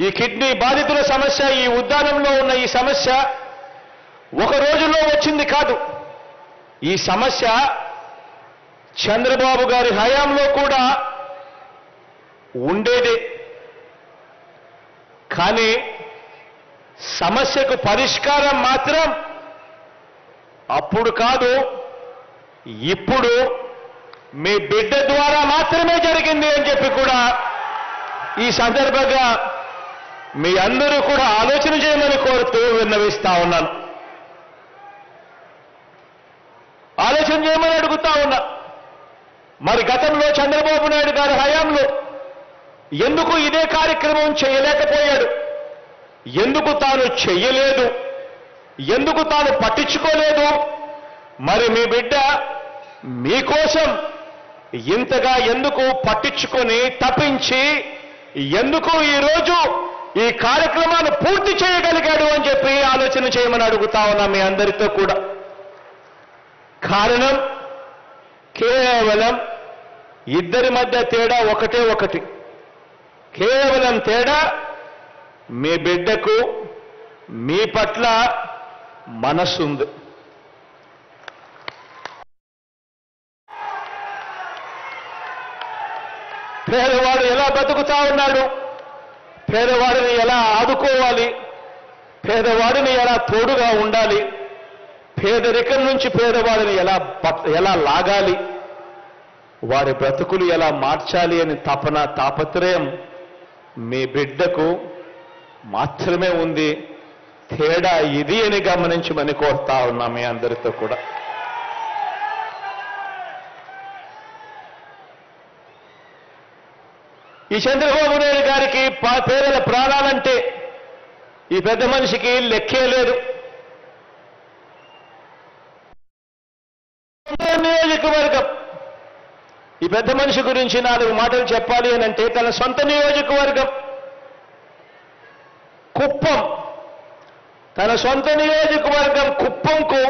ఈ కిడ్నీ బాధితుల సమస్య, ఈ ఉద్దానంలో ఉన్న ఈ సమస్య ఒక రోజులో వచ్చింది కాదు. ఈ సమస్య చంద్రబాబు గారి హయాంలో కూడా ఉండేదే. కానీ సమస్యకు పరిష్కారం మాత్రం అప్పుడు కాదు, ఇప్పుడు మీ బిడ్డ ద్వారా మాత్రమే జరిగింది అని చెప్పి కూడా ఈ సందర్భంగా మీ అందరూ కూడా ఆలోచన చేయమని కోరుతూ విన్నవిస్తా ఉన్నాను. ఆలోచన చేయమని అడుగుతా ఉన్నా. మరి గతంలో చంద్రబాబు నాయుడు గారి హయాంలో ఎందుకు ఇదే కార్యక్రమం చేయలేకపోయాడు? ఎందుకు తాను చెయ్యలేదు? ఎందుకు తాను పట్టించుకోలేదు? మరి మీ బిడ్డ మీకోసం ఇంతగా ఎందుకు పట్టించుకొని తప్పించి ఎందుకు ఈరోజు ఈ కార్యక్రమాన్ని పూర్తి చేయగలిగాడు అని చెప్పి ఆలోచన చేయమని అడుగుతా ఉన్నా మీ అందరితో కూడా. కారణం కేవలం ఇద్దరి మధ్య తేడా ఒకటే ఒకటి. కేవలం తేడా మీ బిడ్డకు మీ పట్ల మనసుంది. పేదవాడు ఎలా బతుకుతా ఉన్నాడు, పేదవాడిని ఎలా ఆదుకోవాలి, పేదవాడిని ఎలా తోడుగా ఉండాలి, పేదరికం నుంచి పేదవాడిని ఎలా లాగాలి, వారి బ్రతుకులు ఎలా మార్చాలి అని తపన తాపత్రయం మీ బిడ్డకు మాత్రమే ఉంది. తేడా ఇది అని గమనించమని కోరుతా ఉన్నా మీ అందరితో కూడా. ఈ చంద్రబాబు నాయుడు గారికి పేదల ప్రాణాలంటే ఈ పెద్ద మనిషికి లెక్కే లేదు. నియోజకవర్గం, ఈ పెద్ద మనిషి గురించి 4 మాటలు చెప్పాలి అని అంటే తన సొంత నియోజకవర్గం కుప్పం, తన సొంత నియోజకవర్గం కుప్పంకు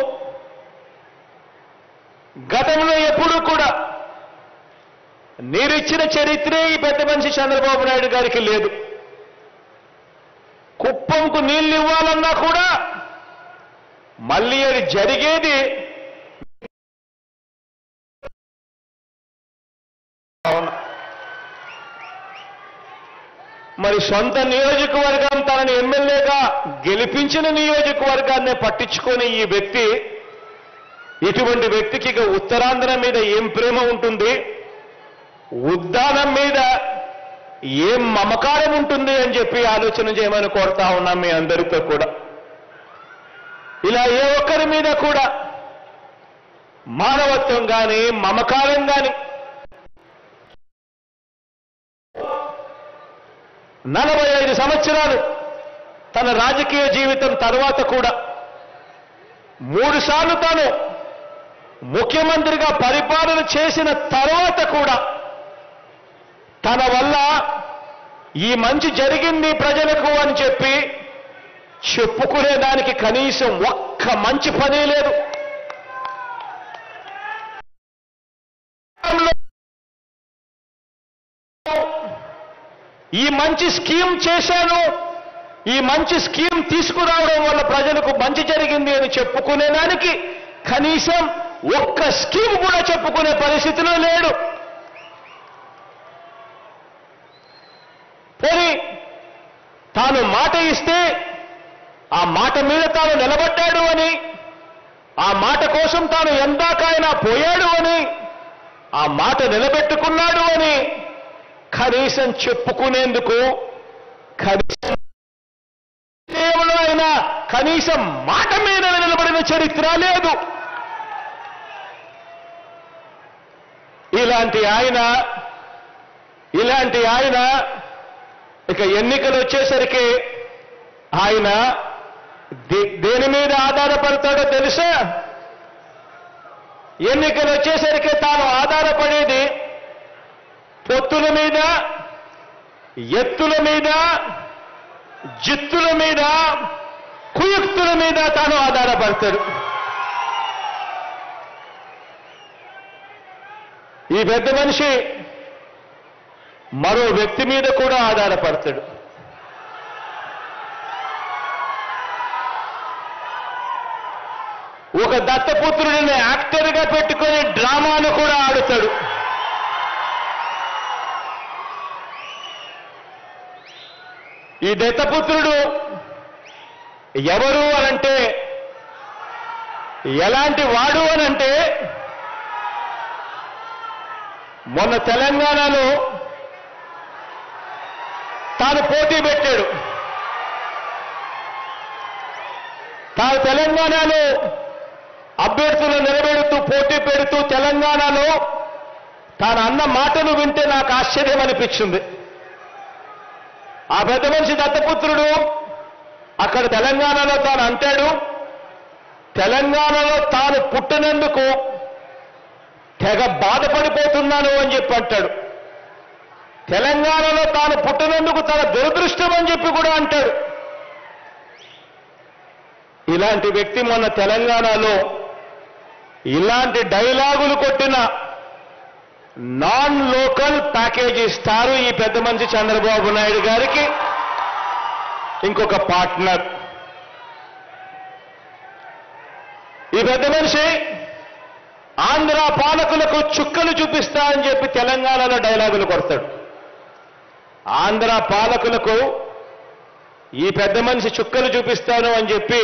గతంలో ఎప్పుడూ కూడా నీరిచ్చిన చరిత్రే ఈ పెద్ద మనిషి చంద్రబాబు నాయుడు గారికి లేదు. కుప్పంకు నీళ్లు ఇవ్వాలన్నా కూడా మళ్ళీ అది జరిగేది మరి సొంత నియోజకవర్గం తనని ఎమ్మెల్యేగా గెలిపించిన నియోజకవర్గాన్ని పట్టించుకొని ఈ వ్యక్తి, ఇటువంటి వ్యక్తికి ఇక ఉత్తరాంధ్ర మీద ఏం ప్రేమ ఉంటుంది, ఉద్దానం మీద ఏం మమకారం ఉంటుంది అని చెప్పి ఆలోచన చేయమని కోరుతా ఉన్నాం మీ అందరితో కూడా. ఇలా ఏ ఒక్కరి మీద కూడా మానవత్వం కానీ మమకారం కానీ 45 సంవత్సరాలు తన రాజకీయ జీవితం తర్వాత కూడా 3 సార్లు తాను ముఖ్యమంత్రిగా పరిపాలన చేసిన తర్వాత కూడా తన వల్ల ఈ మంచి జరిగింది ప్రజలకు అని చెప్పి చెప్పుకునేదానికి కనీసం ఒక్క మంచి పని లేదు. ఈ మంచి స్కీమ్ చేశాను, ఈ మంచి స్కీమ్ తీసుకురావడం వల్ల ప్రజలకు మంచి జరిగింది అని చెప్పుకునేదానికి కనీసం ఒక్క స్కీమ్ కూడా చెప్పుకునే పరిస్థితిలో లేడు. పోనీ తాను మాట ఇస్తే ఆ మాట మీద తాను నిలబడ్డాడు అని, ఆ మాట కోసం తాను ఎందాకైనా పోయాడు అని, ఆ మాట నిలబెట్టుకున్నాడు అని కనీసం చెప్పుకునేందుకు అయినా కనీసం మాట మీద నిలబడిన చరిత్ర లేదు. ఇలాంటి ఆయన ఇక ఎన్నికలు వచ్చేసరికి ఆయన దేని మీద ఆధారపడతాడో తెలుసా? ఎన్నికలు వచ్చేసరికి తాను ఆధారపడేది పొత్తుల మీద, ఎత్తుల మీద, జిత్తుల మీద, కుయుక్తుల మీద తాను ఆధారపడతాడు. ఈ పెద్ద మనిషి మరో వ్యక్తి మీద కూడా ఆధారపడతాడు. ఒక దత్తపుత్రుడిని యాక్టర్గా పెట్టుకొని డ్రామాను కూడా ఆడుతాడు. ఈ దత్తపుత్రుడు ఎవరు అనంటే, ఎలాంటి వాడు అనంటే, మొన్న తెలంగాణలో తాను పోటీ పెట్టాడు. తాను తెలంగాణలో అభ్యర్థులను నిలబెడుతూ పోటీ పెడుతూ తెలంగాణలో తాను అన్న మాటలు వింటే నాకు ఆశ్చర్యం అనిపించింది. ఆ పెద్ద మనిషి దత్తపుత్రుడు అక్కడ తెలంగాణలో తాను అంటాడు, తెలంగాణలో తాను పుట్టినందుకు తెగ బాధపడిపోతున్నాను అని చెప్పి అంటాడు. తెలంగాణలో తాను పుట్టినందుకు తన దురదృష్టం అని చెప్పి కూడా అంటాడు. ఇలాంటి వ్యక్తి మొన్న తెలంగాణలో ఇలాంటి డైలాగులు కొట్టిన నాన్ లోకల్ ప్యాకేజ్ ఇస్తారు ఈ పెద్ద మనిషి చంద్రబాబు నాయుడు గారికి ఇంకొక పార్ట్నర్. ఈ పెద్ద మనిషి ఆంధ్ర పాలకులకు చుక్కలు చూపిస్తా అని చెప్పి తెలంగాణలో డైలాగులు కొడతాడు. ఆంధ్ర పాలకులకు ఈ పెద్ద మనిషి చుక్కలు చూపిస్తాను అని చెప్పి